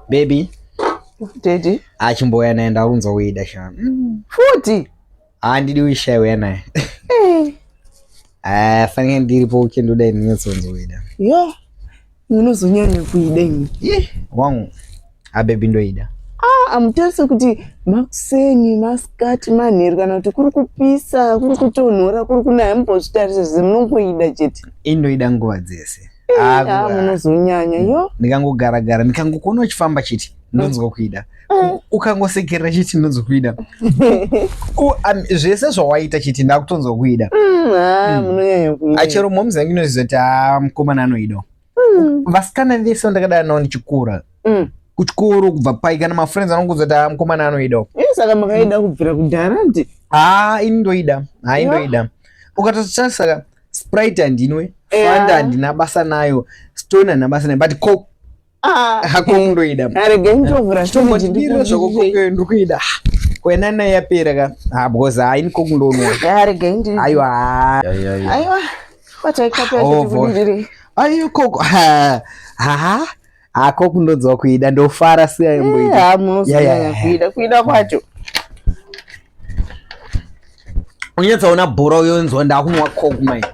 Baby. Daddy. Achimboya naenda unzo wida shana. Futhi. Ndidi uishewe naye. Fanike ndiripo ukendo da niyoso unzo wida. Yo. Unozonyanya kuida ini. Wangu. Baby ndo ida. Amutarisa kuti makuseni, masikati, manheru kana kuti kuri kupisa, kuri kutonhora, kuri kunaya mumbozvitarisa zvemunongoida chete. Inoida nguva dzese. Munozonyanya yo. Ndikangogara ndikangokuona uchifamba chete ndonzwa kuida. Ukangosekerera chete ndonzwa kuida. Zvese zvawaita chete ndakutonzwa kuida. Munonyanya kuida. Achero momuzangu inozoti mukomana anoida. Vasikana vese ndakadaro nawo ndichikura. Kuchikoro kubva pai kana mafriends anongozoti mukomana anoida. Saka makaida kubvira kudhara ndi. Indoida. Indoida. Ukatotsaka Sprite handinwe, Fanta handina basa nayo, Stone handina basa nayo, but Coke hakundoida. Arege ndovura story ndiro zvokoke ndikuida. Kwena naye yapera ka. Because ini Coke ndonwa. Arege ndi. Aiwa. Kwataikapa kuti Ayo Coke. Coke ndonzwa kuida ndofara siya mboida. Munozonyanya kuida kwacho. Unyatsaona bhora uyonzwa ndakumwa Coke mai.